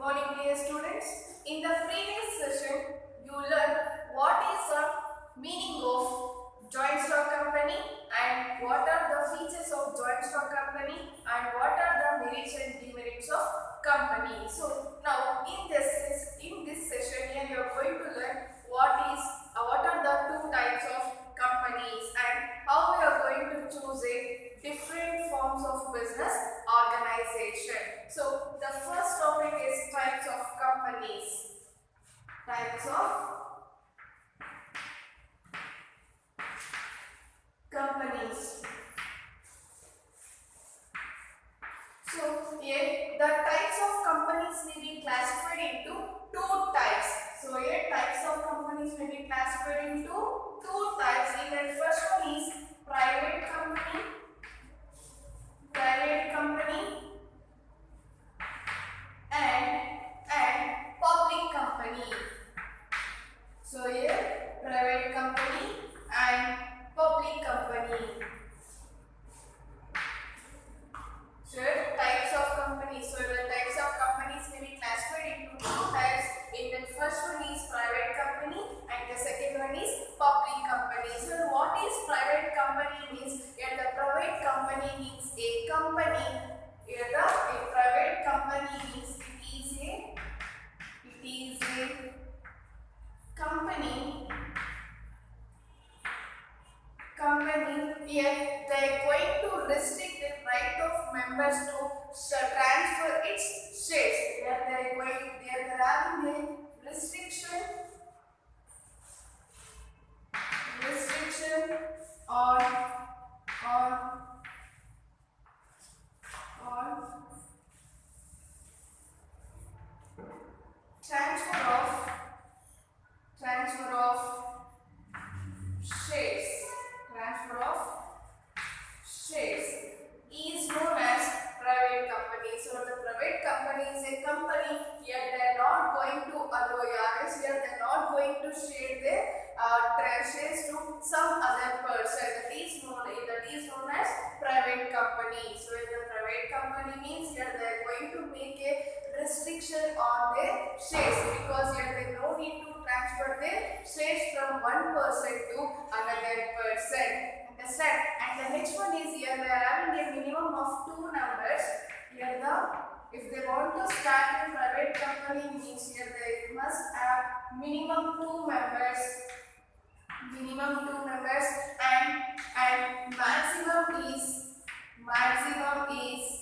morning, dear students. In the previous session, you learned what is the meaning of joint stock company and what are the features of joint stock company and what are the merits and demerits of company. So now in this session here you are going to learn what are the two types of companies and how we are going to choose a different forms of business organization. So the first topic is types of companies. Types of companies. So here the types of companies may be classified into two types. So here types of companies may be classified into two types. In the first one is private company and public company. So here private company and public company. So types of companies. So the types of companies may be classified into two types. In the first one is private company and the second one is public company. So what is private company means? Here the private company means a company. Here the private company means it is a company. Here they are going to restrict the right of members to transfer its shares. Here they are having a restriction on transfer of shares. Is known as private company. So the private company is a company. Here they are not going to allow others. Here they are not going to share their shares to some other person. That is known as private company. So the private company means here they are going to make a restriction on their shares because here they no need to transfer their shares from one person to another person. Understand? And the next one is here they are having a minimum of two numbers. Here if they want to start a private company means here they must have minimum two members and maximum is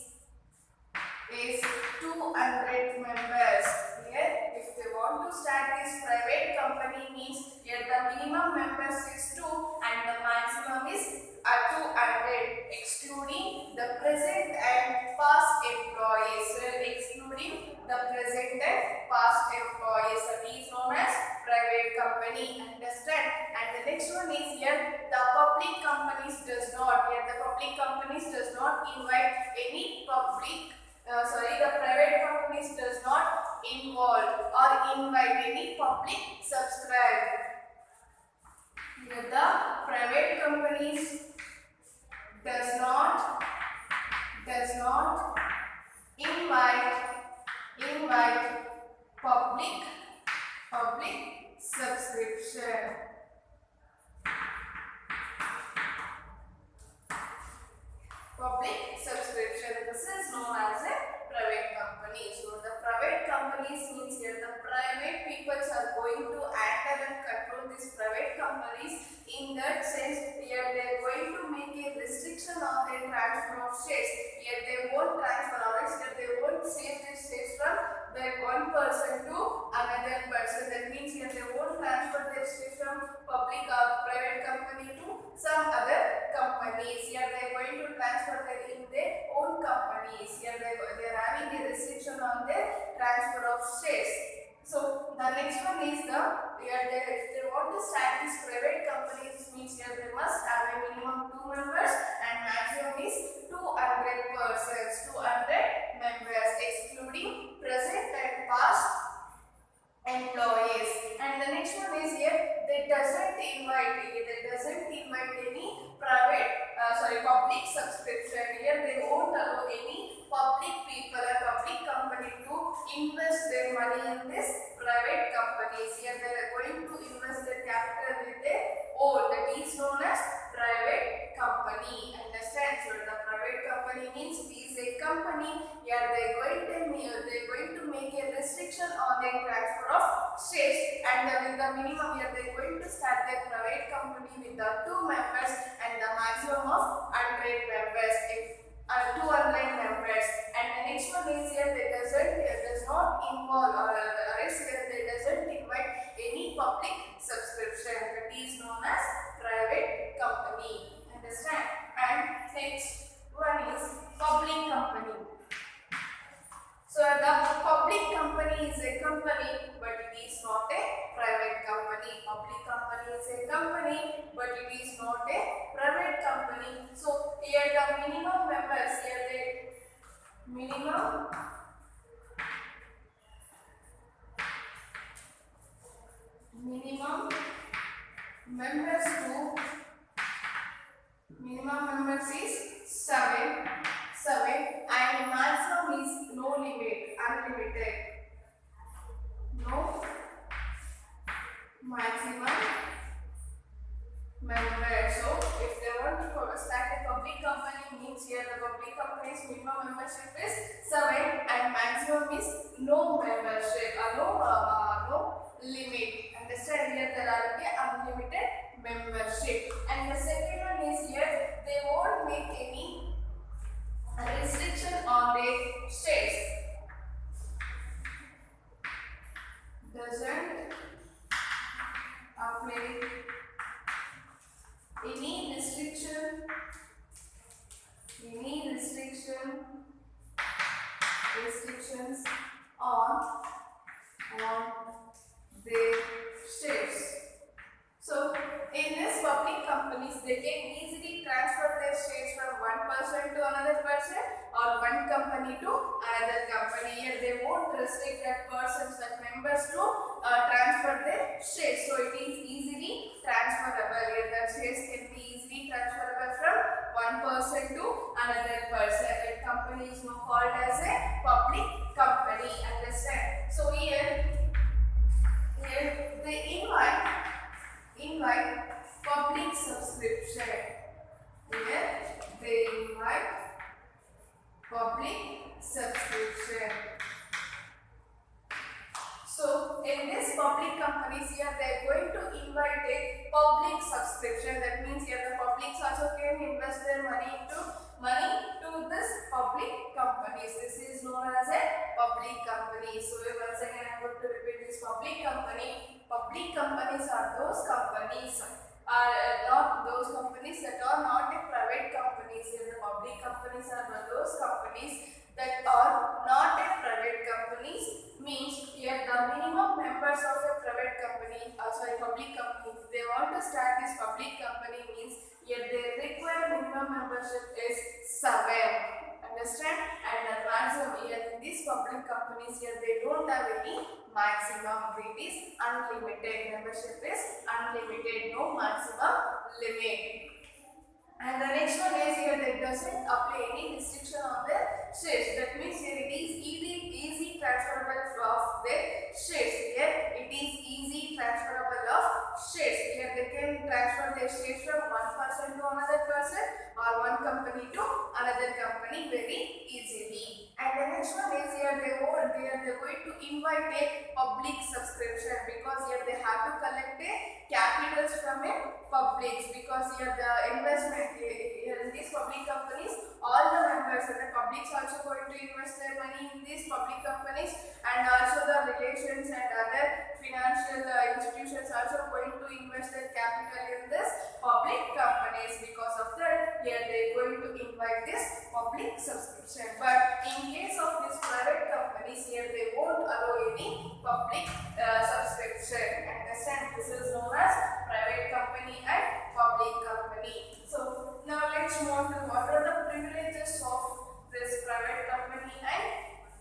200 members. Here if they want to start this private company means here the minimum members is 2 and the maximum is 200 excluding the present and past employees. So excluding the present and past employees, that is known as private company. Understand? And the next one is here the public companies does not invite any the private companies does not involve or invite any public subscribe. Here the private companies does not invite public subscription. This is known as a private company. So the private companies means here the private people are going to handle and control these private companies. In that sense, here they are going to make a restriction on their transfer of shares. Here they won't transfer others. Here they won't save their shares from that one person to another person. That means here they won't transfer their shares from public or private company to some other companies. Here they are going to transfer them in their own companies. Here they are having a restriction on their transfer of shares. So the next one is if they want to start these private companies means here they must have a minimum 2 members and maximum is 200 members excluding present and past employees. And the next one is here they doesn't invite any public subscription. Here they won't allow any public people or public company to invest their money in this private companies. Here they are going to invest their capital with their own. That is known as private company. Understand? So the private company means it is a company. Here they are going to make a restriction on the transfer of shares, and with the minimum here they are going to start their private company with the 2 members and the maximum of 100 members. If 200 members, and the next one is here they does not involve or else here they doesn't invite any public subscription. That is known as private company. Understand? And next one is public company. So the public company is a company, but it is not a private company. Public company is a company, but it is not a private company. So here the minimum members, here the minimum members is 7, and maximum is no limit, unlimited. No maximum members. So if they want to start a public company, means here the public company's minimum membership is 7 and maximum is no membership, no limit. Understand? Here there are unlimited membership. And the second one is here they won't make any restriction on the shares. Doesn't apply any restrictions on their shares. So in this public companies they can easily transfer their shares from one person to another person or one company to another company. Here they won't restrict that persons, that members to transfer their shares. So it is easily transferable. Here that shares can be easily transferable from one person to another person. That company is now called as a public company. Understand? So here they invite public subscription. Here they invite public subscription. So in this public companies here they are going to invite a public subscription. That means here the publics also can invest their money to this public companies. This is known as a public company. So once again I am going to repeat this public company. Public companies are those companies not those companies that are not a private companies. Here the public companies are those companies that are not a private companies. Means here the minimum members of a private company, public company, if they want to start this public company, means here their required minimum membership is 7. Understand? And the maximum here in these public companies here they don't have any maximum. It is unlimited. Membership is unlimited. No maximum limit. And the next one is here that doesn't apply any restriction on the shares. That means here it is easy transferable of the shares. Here it is easy transferable of shares. Here they can transfer their shares from one person to another person or one company to another company very easily. And the next one is here they're going to invite a public subscription, because here they have to collect a capitals from a publics, because here the investment here in these public companies, all the members and the publics also going to invest their money in these public companies, and also the relations and other financial institutions also going to invest their capital in this public companies. Because of that here they are going to invite this public subscription. But in case of these private companies here they won't allow any public subscription. Understand? This is known as private company and public company. So now let's move to what are the privileges of this private company and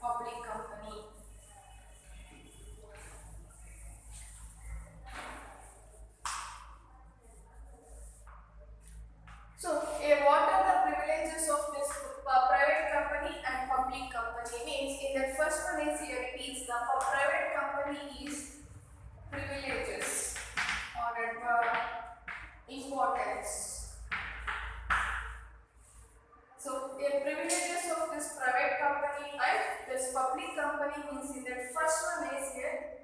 public company. So what are the privileges of this private company and public company? Means in the first one is here it is company is privileges or importance. So the privileges of this private company and this public company means in that first one is here.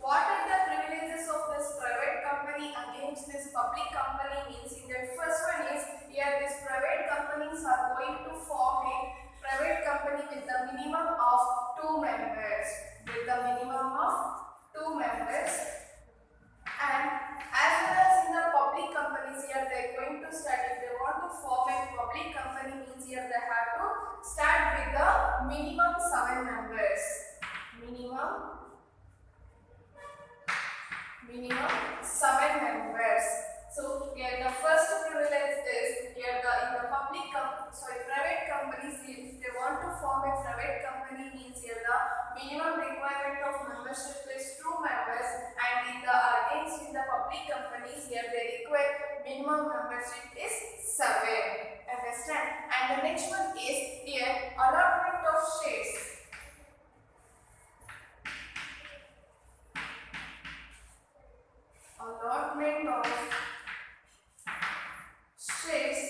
What are the privileges of this private company against this public company means in that first one is here these private companies are going to form a private company with the minimum of 2 members. With the minimum of 2 members. And as well as in the public companies here they are going to start, if they want to form a public company means here they have to start with the minimum 7 members. Minimum 7 members. So here the first privilege is here in the private companies, if they want to form a private company means here the minimum requirement of membership is 2 members, and in the public companies here they require minimum membership is 7. Understand? And the next one is here allotment of shares. Allotment of shares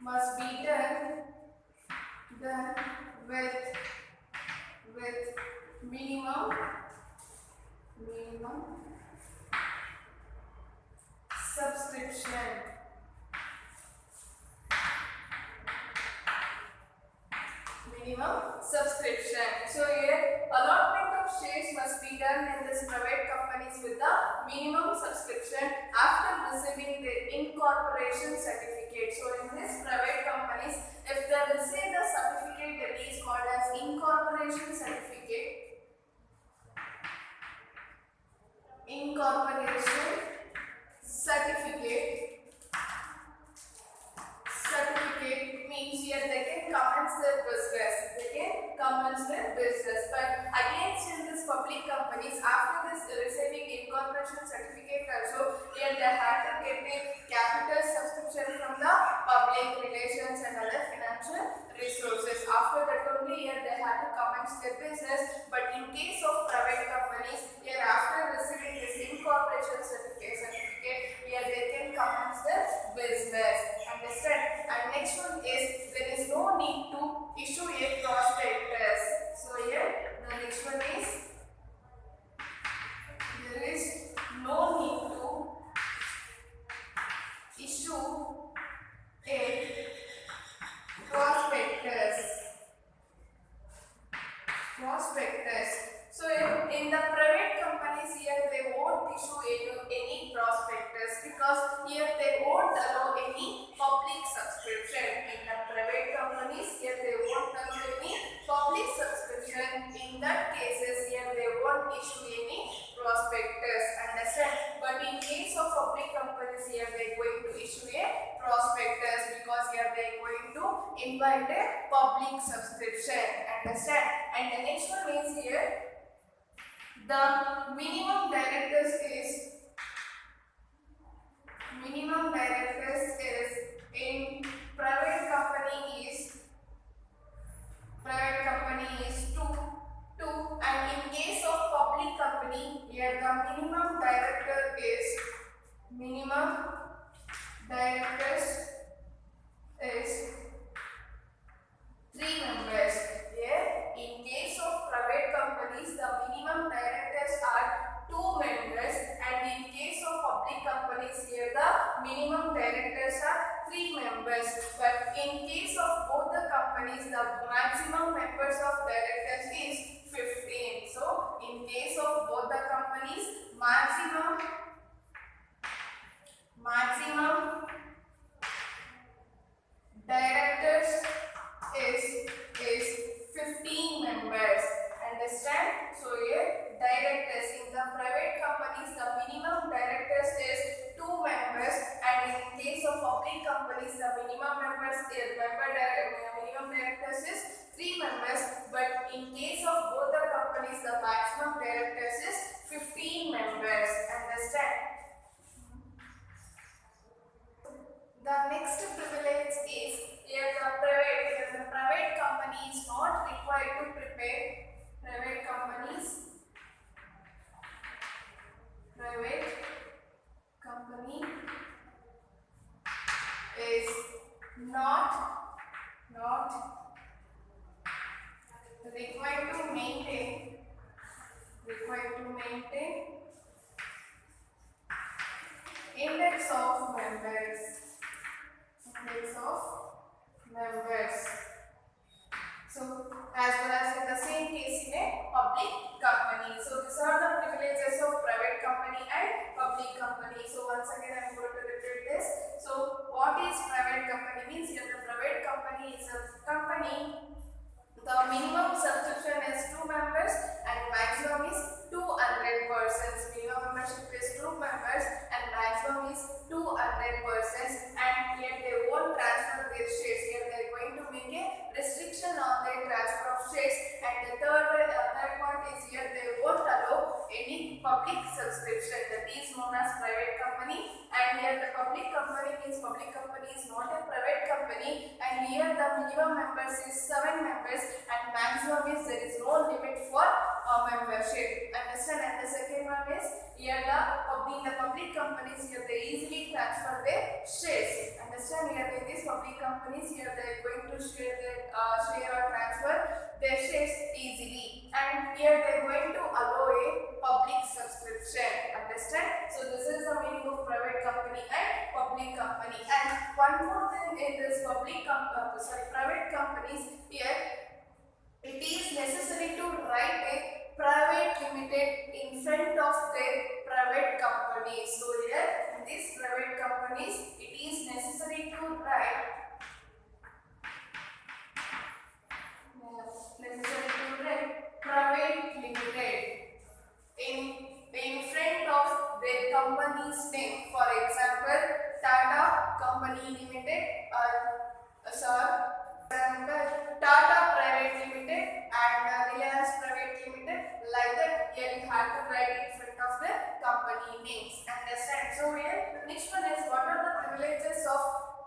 must be done with minimum subscription. So here allotment of shares must be done in this private companies with the minimum subscription after receiving their incorporation certificate. So in this private companies, if they receive the certificate that is called as incorporation certificate. Certificate means here they can commence their business. But against in this public companies, after this receiving incorporation certificate also, here they had to get a capital subscription from the public relations and other financial resources. After that only here they had to commence their business. But in case of private companies, here after receiving this incorporation certificate, here they can commence their business. Understand? And next one is there is no need to issue a prospectus. So here the next one is there is no need to issue a prospectus. So in the private companies here they won't issue any prospectus because here they won't allow any public subscription. In the private companies here they won't allow any public subscription. In that cases here they won't issue any prospectus. Understand? But in case of public companies here they are going to issue a prospectus because here they are going to invite a public subscription. Understand? And the next one is here the minimum directors is in private company is 2, and in case of public company here the minimum directors is 3 members. Here in case of private companies the minimum directors are 2 members, and in case of public companies here the minimum directors are 3 members. But in case of both the companies the maximum members of directors is 15. So in case of both the companies maximum directors is 15 members. Understand? So here directors in the private companies the minimum directors is 2 members, and in case of public companies the minimum directors is 3 members. But in case of both the companies the maximum directors is 15 members. Understand? The next privilege is here the private not required to maintain index of members. So as well as in the same case in a public company. So these are the privileges of private company and public company. So once again I am going to repeat this. So what is private company means? Here the private company is a company. The minimum subscription is 2 members and maximum is 200 persons. Minimum membership is 2 members and maximum is 200 persons. And here they won't transfer their shares. Here they are going to make a restriction on their transfer of shares. And the third point is here they won't allow any public subscription. That is known as private company. And here the public company means public company is not a private company. And here the minimum members is 7 members and maximum is there is no limit for membership. Understand? And the second one is here the public companies here they easily transfer their shares. Understand? Here in these public companies here they are going to share or transfer their shares easily. And here they are going to allow a public subscription. Understand? So this is the meaning of private company and public company. And one more thing in this private companies here, it is necessary to write a private limited in front of their private companies. So here in these private companies, it is necessary to write private limited in front of their company's name. For example, Tata Company Limited Tata Private Limited and Reliance Private Limited. Like that, here you have to write in front of the company names. Understand? So here, next one is what are the privileges of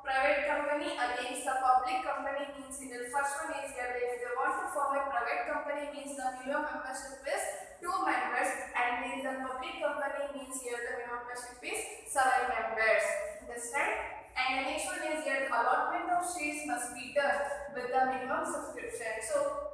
private company against the public company means. In the first one is here, if they want to form a private company means the minimum membership is 2 members, and in the public company means here the minimum membership is 7 members. Understand? And the next one is here, the allotment of shares must be done with the minimum subscription. So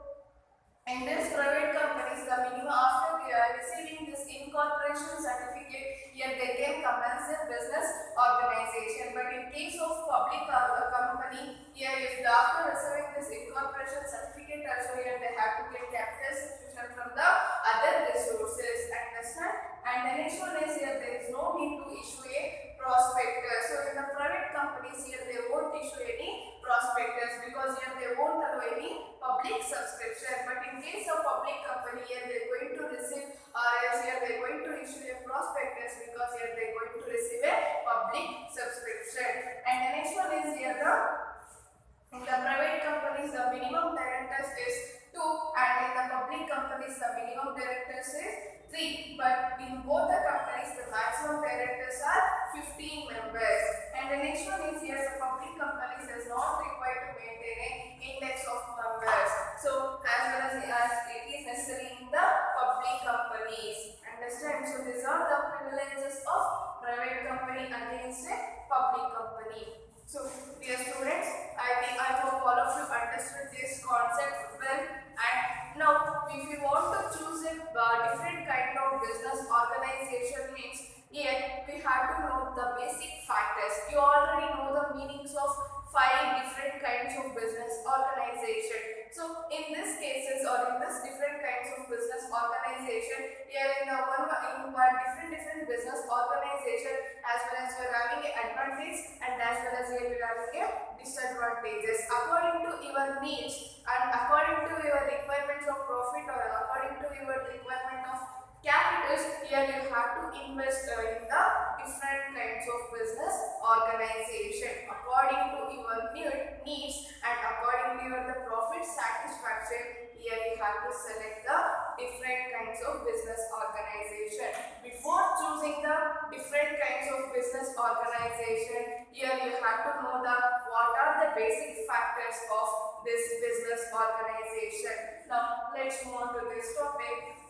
in this private companies, the minimum after receiving this incorporation certificate, here they can commence their business organization. But in case of public company, here if after receiving this incorporation certificate, also here they have to get capital subscription from the other resources. Understand? And the next one is here, there is no need to issue a prospectus. So in the private companies, here they won't issue any prospectus because here they won't allow any public subscription. But in case of public company, here they are going to receive or else here they are going to issue a prospectus because here they are going to receive a public subscription. And the next one is here in the private companies the minimum directors is 2 and in the public companies the minimum directors is 3. But in both the companies the maximum directors are 15 members. And the next one is here, the public companies is not required to maintain an index of members. So as well as it is necessary in the public companies. Understand? So these are the privileges of private company against a public company. So dear students, I hope all of you understood this concept well. And now if you want to choose a different kind of business organization means here we have to know the basic factors. You already know the meanings of 5 different kinds of business organization. So in these cases or in this different kinds of business organization, here in one different business organization, as well as you are having an advantage and as well as you are having a disadvantages according to your needs and according to your requirements of profit or according to your requirement of capitals. Here you have to invest in the different kinds of business organization according to your needs and according to your the profit satisfaction. Here you have to select the different kinds of business organization. Before choosing the different kinds of business organization, here you have to know the what are the basic factors of this business organization. Now let's move on to this topic.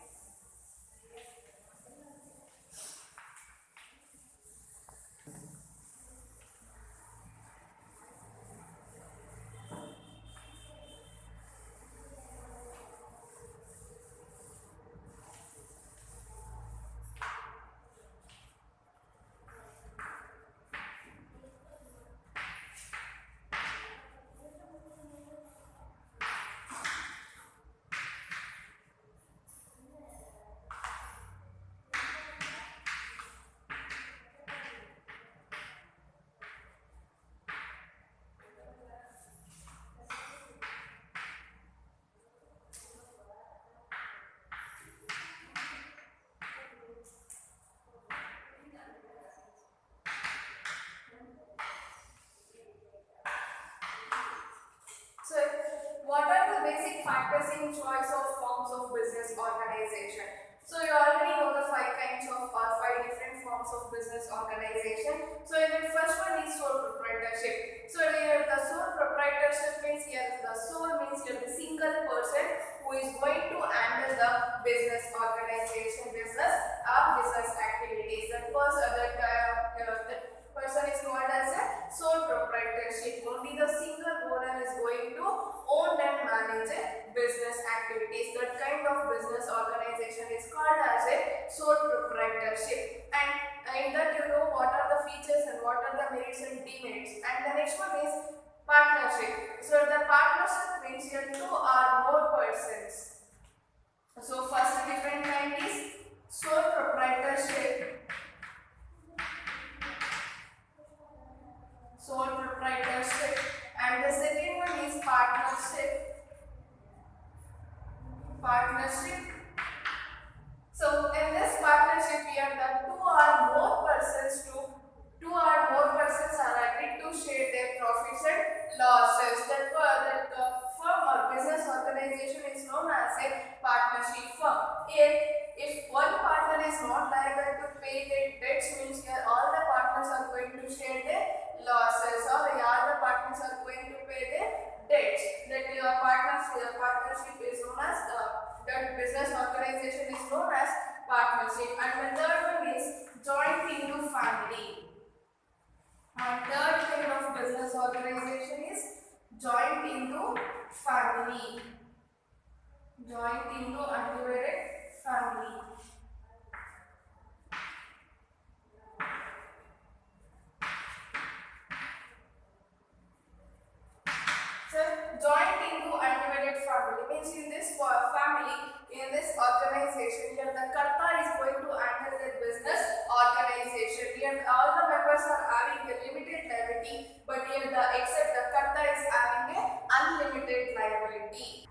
what are the basic factors in choice of forms of business organization? So you already know the five kinds of or five different forms of business organization. So the first one is sole proprietorship. So here the sole proprietorship means here the sole means here the single person who is going to handle the business organization, business activities. That person is called as a sole proprietorship. Only the single owner is going to own and manage a business activities. That kind of business organization is called as a sole proprietorship. And in that you know what are the features and what are the merits and demerits. And the next one is partnership. So the partnership means here two or more persons. So first different kind is sole proprietorship. Sole proprietorship, and the second one is partnership. So in this partnership here the two or more persons are agreed to share their profits and losses. That firm or business organization is known as a partnership firm. If one partner is not liable to pay their debts, means here all the partners are going to share their losses, or all the partners are going to pay their debts. That your partnership is known as that business organization is known as partnership. And the third one is joint into family. And third kind of business organization is joint into family. Joint into undivided family. So joint into undivided family means in this family, in this organization, here the karta is going to handle the business organization. Here all the members are having a limited liability, but here except the karta is having a unlimited liability.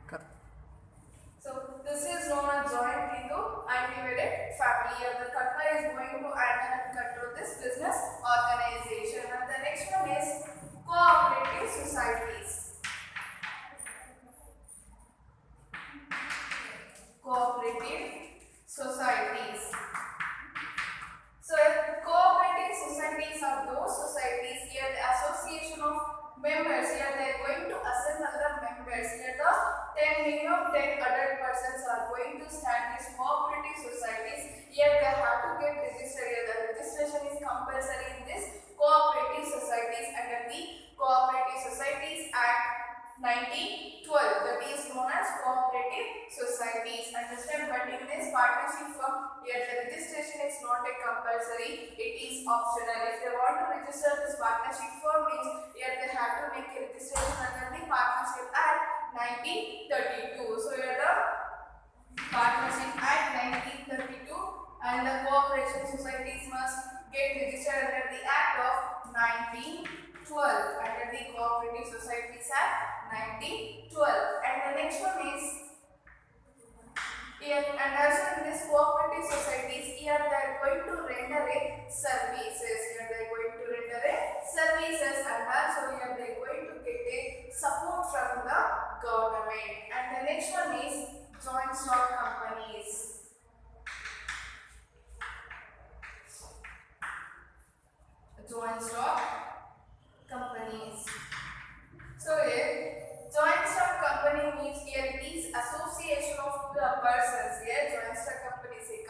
So this is known as joint into undivided family. Here the karta is going to handle and control this business organization. And the next one is cooperative societies. Cooperative societies. So cooperative societies are those societies here the association of members. Here they are going to assemble the members. Here the 10 adult persons are going to start these cooperative societies. Here they have to get registered. Here the registration is compulsory in this cooperative societies under the Cooperative Societies Act 1912, that is known as cooperative societies. Understand? But in this partnership firm, here the registration is not a compulsory, it is optional. If they want to register this partnership firm, means here they have to make a registration under the Partnership Act 1932. So here the Partnership Act 1932 and the cooperation societies must get registered under the Act of 1912, under the Cooperative Societies Act 1912. And the next one is here, and also in this cooperative societies, here they are going to render a services. Here they are going to render a services, and also here they are going to get a support from the government. And the next one is joint stock companies. Joint stock companies. So here joint stock company means here it is association of persons. Here joint stock company is a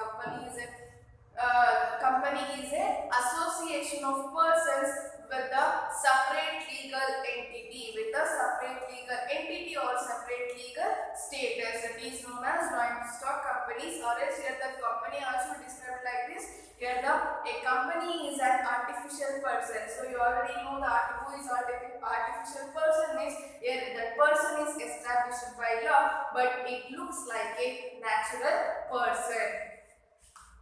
company is a association of persons with a separate legal entity, or separate legal status. It is known as joint stock companies, or else here the company also described like this. Here a company is an artificial person. So you already know who is artificial person means here that person is established by law, but it looks like a natural person.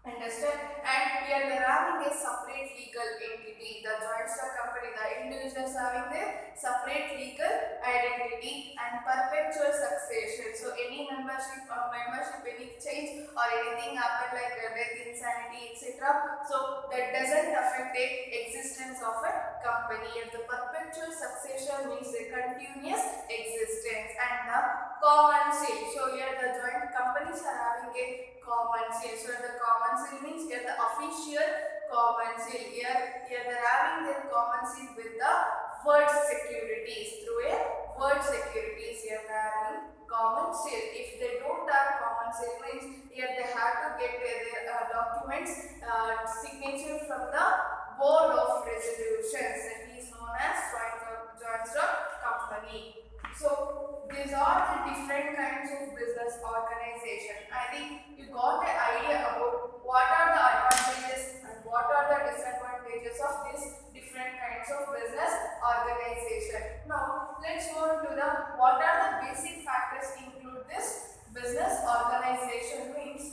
Understand? And here they are having a separate legal entity. The joint stock company, the individuals having their separate legal identity and perpetual succession. So any membership, any change or anything happen like death, insanity, etc. So that doesn't affect the existence of a company. And the perpetual succession means a continuous existence, and a common seal. So here the joint companies are having a common seal. So the common seal means here the official common seal. Here they are having their common seal with the word securities, through a word securities. Here they are having common seal. If they don't have common seal means here they have to get their documents signature from the board of resolutions, that is known as joint stock company. So these are the different kinds of business organization. I think you got an idea about what are the advantages and what are the disadvantages of these different kinds of business organization. Now let's go on to the what are the basic factors include this business organization means.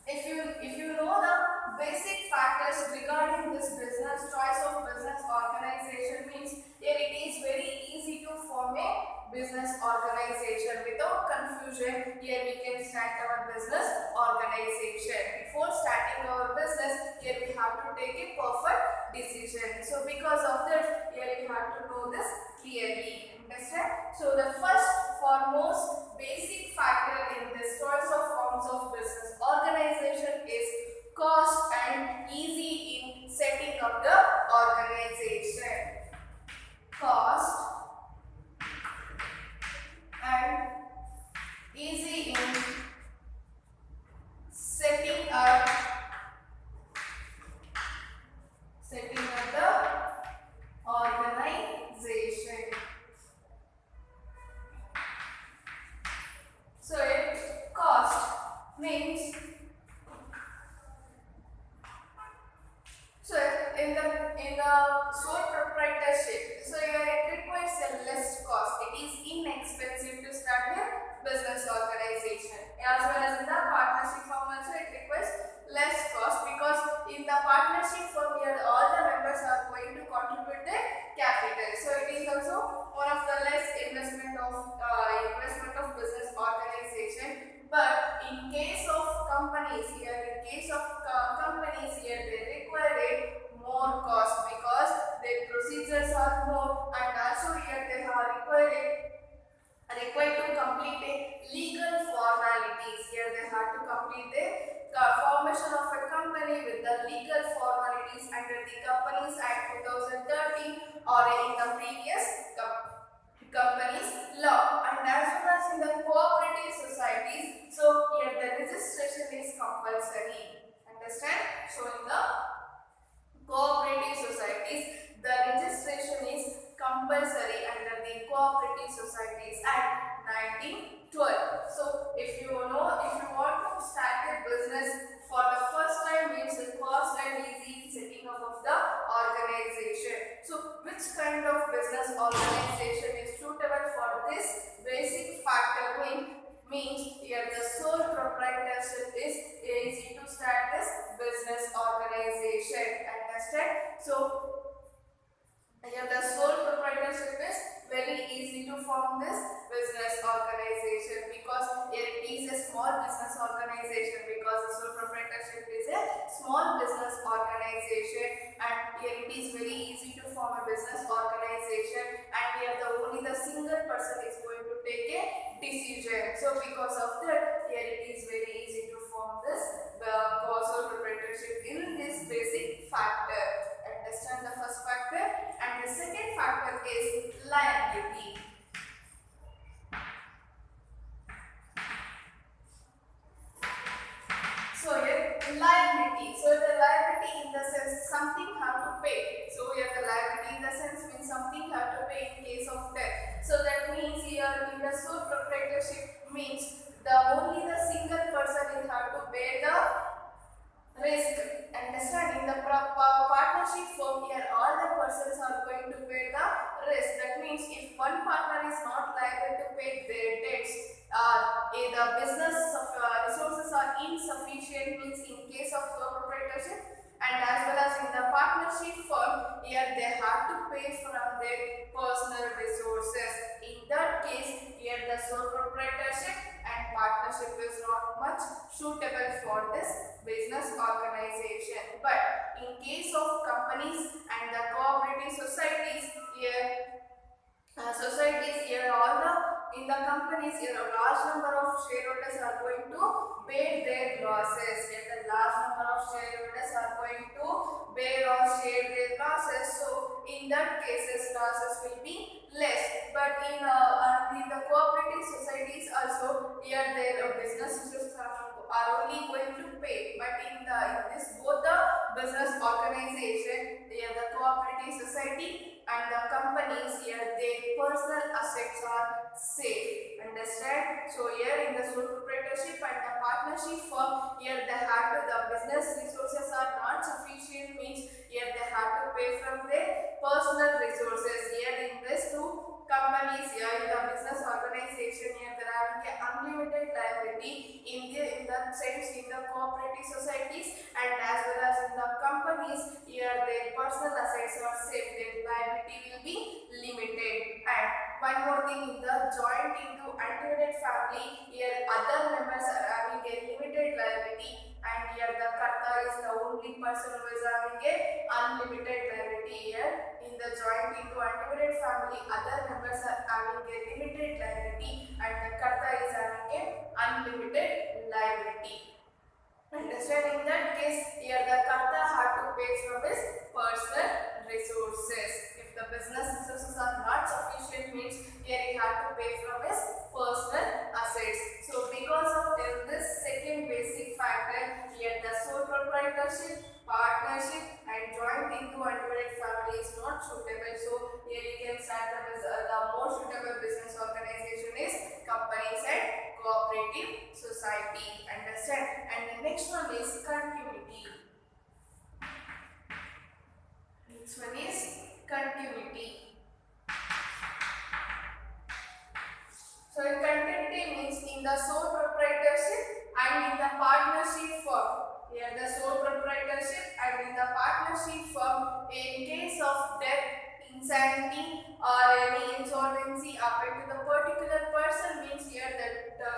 If you know the basic factors regarding this business choice of business organization means here it is very easy to form a business organization without confusion. Here we can start our business organization. Before starting our business, here we have to take a perfect decision. So because of that, here we have to know this clearly. Understand? So the first foremost basic factor in this choice of forms of business organization is cost and easy in setting up the organization. Cost and easy in setting up the organization. So it cost means so in the sole proprietorship, so here it requires a less cost. It is inexpensive to start a business organization. As well as in the partnership firm also it requires less cost, because in the partnership firm here all the members are going to contribute their capital. So it is also one of the less investment of business organization. But in case of companies here, they require a more cost because their procedures are more, and also here they are required to complete a legal formalities. Here they have to complete the formation of a company with the legal formalities under the Companies Act 2013 or in the previous companies law. And as well as in the cooperative societies, so here the registration is compulsory. Understand? So in the cooperative societies, the registration is compulsory under the Cooperative Societies Act 1912. So if you want to start a business for the first time means the cost and easy setting up of the organization. So which kind of business organization is suitable for this basic factor means here the sole proprietorship is easy to start this business organization. Understand? So here the sole proprietorship is very easy to form this business organization, because here it is a small business organization, because the sole proprietorship is a small business organization, and here it is very easy to form a business organization, and here only the single person is going to take a decision. So because of that, here it is very easy to form this sole proprietorship in this basic factor. Understand the first factor, and the second factor is liability. So here liability. So the liability in the sense something have to pay. So here the liability in the sense means something have to pay in case of death. So that means here in the sole proprietorship means only the single person will have to bear the risk. Understand? In the partnership firm here all the persons are going to bear the risk. That means if one partner is not liable to pay their debts, the business resources are insufficient means in case of sole proprietorship, and as well as in the partnership firm here they have to pay from their personal resources. In that case here the sole proprietorship and partnership is not much suitable for this business organization. But in case of companies and the cooperative societies here all the means here a large number of shareholders are going to bear their losses. Here the large number of shareholders are going to bear or share their losses. So in that cases losses will be less. But in the cooperative societies also, here their businesses are only going to pay. But in this both the business organization, here the cooperative society and the companies, here their personal assets are safe. Understand? So here in the sole proprietorship and the partnership firm, here they have to, the business resources are not sufficient, means here they have to pay from their personal resources. Here in this two companies, here in the business organization, here they are having unlimited liability in the sense in the cooperative societies, and as well as in the companies, here their personal assets are safe, their liability will be limited. And one more thing, in the joint into undivided family, here other members are having a limited liability, and here the karta is the only person who is having a unlimited liability. Here in the joint into undivided family, other members are having a limited liability, and the karta is having a unlimited liability. Understand? In that case, here the karta had to pay from his personal resources. If the business resources are not sufficient, means here he had to pay from his personal assets. So because of this second basic factor, here the sole proprietorship, partnership and joint into undivided family is not suitable. So here you can start the more suitable business organization is companies and cooperative society. Understand? And the next one is continuity. Next one is continuity. So continuity means in the sole proprietorship and in the partnership firm. Here the sole proprietorship and in the partnership firm, in case of death, insanity or any insolvency happen to the particular person, means here that the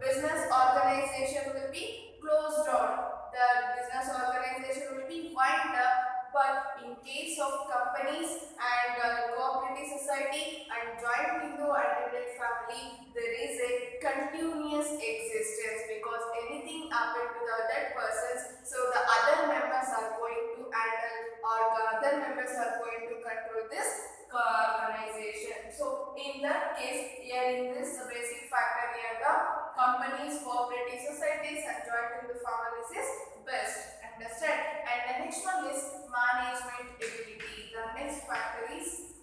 business organization will be closed down. The business organization will be wind up. But in case of companies and cooperative society and joint into undivided family, there is a continuous existence, because anything happened to the dead persons, so the other members are going to handle, or the other members are going to control this organization. So in that case, here in this basic factor, here the companies, cooperative societies and joint into families is best. Understand? And the next one is management ability. The next factor is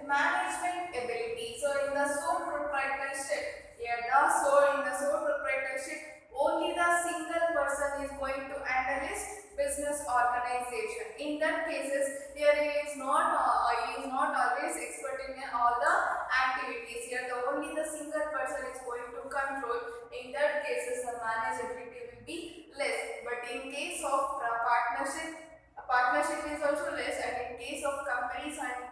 management ability. So in the sole proprietorship, here in the sole proprietorship, only the single person is going to handle his business organization. In that cases, here he is not always expert in all the activities. Here only the single person is going to control. In that cases, the manageability will be less. But in case of partnership is also less, and in case of companies and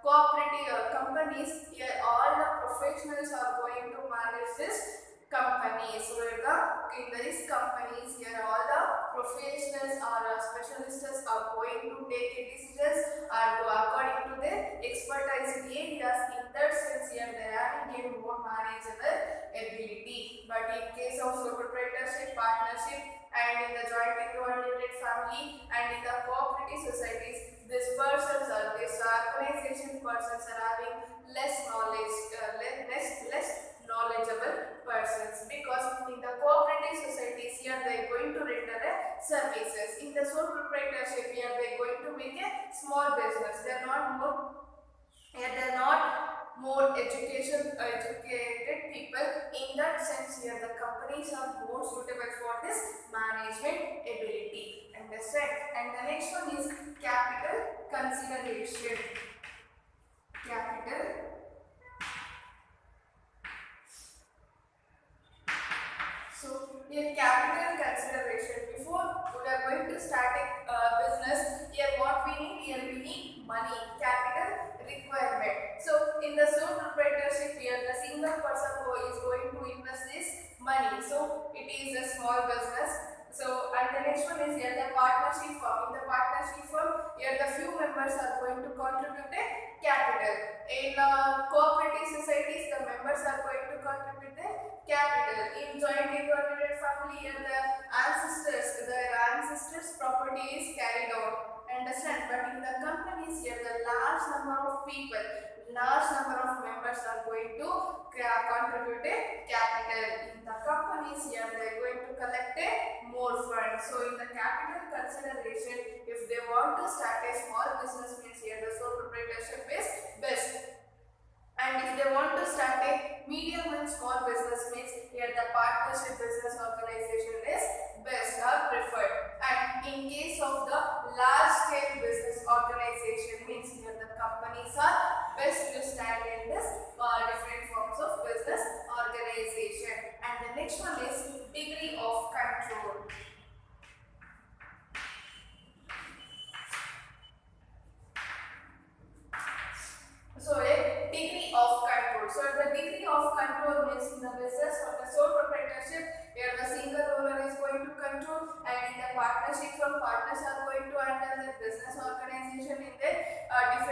cooperative companies, here all the professionals are going to manage this company. So in these companies, here all the professionals or specialists are going to take decisions according to their expertise areas. In that sense, here they are having a more manageable ability. But in case of sole proprietorship, partnership and in the joint into undivided family and in the cooperative societies, these organization persons are having less knowledge, less knowledgeable persons, because in the cooperative societies, here they are going to render services. In the sole proprietorship, here they are going to make a small business. They are not more educated people. In that sense, here the companies are more suitable for this management ability. Understand? And the next one is capital consideration. So here capital consideration. Before we are going to start a business, here what we need? Here we need money, capital requirement. So in the sole proprietorship, here the single person who is going to invest this money. So it is a small business. So, and the next one is here the partnership firm. In the partnership firm, here the few members are going to contribute a capital. In cooperative societies, the members are going to contribute a capital. In joint incorporated family, here the ancestors' property is carried out. Understand? But in the companies, here the large number of people, large number of members are going to contribute a capital. In the companies, here they are going to collect a more funds. So in the capital consideration, if they want to start a small business, means here the sole proprietorship is best. And if they want to start a medium and small business, means here the partnership business organization is best or preferred. And in case of the large scale business organization, means here the companies are best to stand in this different forms of business organization. And the next one is degree of control. So a degree of control. So the degree of control means in the business of the sole proprietorship, here the single owner is going to control, and in the partnership from partners are going to handle the business organization in their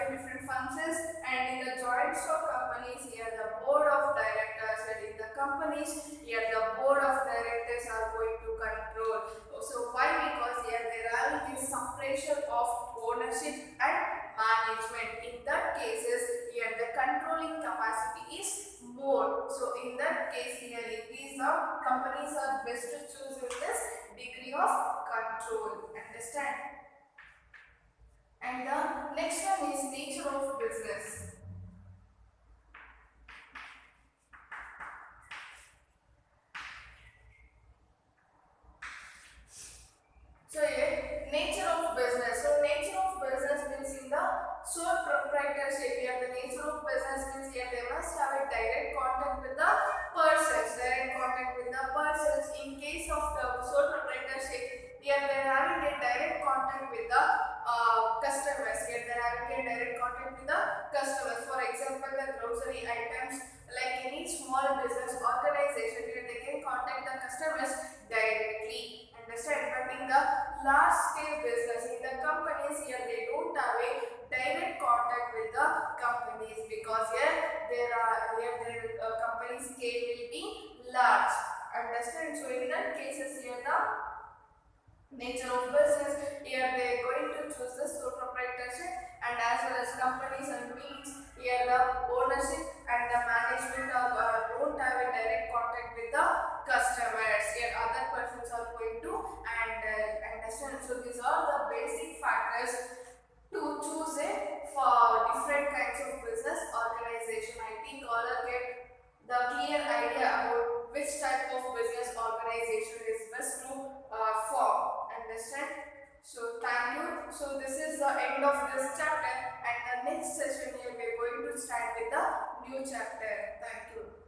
different functions, and in the joint stock companies, here the board of directors, and in the companies, here the board of directors are going to control. So why? Because here there are this separation of ownership and management. In that cases, here the controlling capacity is more. So in that case, here it is the companies are best to choose in this degree of control. Understand? And the next one is nature of business. So here, nature of business. So nature of business means in the sole proprietorship, here the nature of business means here they must have a direct contact with the persons. Direct contact with the persons. In case of the sole proprietorship, here they are having a direct contact with the customers. Here they are having a direct contact with the customers. For example, the grocery items, like any small business organization, here they can contact the customers directly. Understand? But in the large scale business, in the companies, here they don't have a direct contact with the companies, because here their company scale will be large. Understand? So in that cases, here the nature of business, here they are going to choose the sole proprietorship, and as well as companies and means here the ownership and the management don't have a direct contact with the customers. Here other persons are going to understand. So these are the basic factors to choose a for different kinds of business organization. I think all are get the clear idea about which type of business organization is best to form. Understand? So thank you. So this is the end of this chapter, and the next session here we are going to start with the new chapter. Thank you.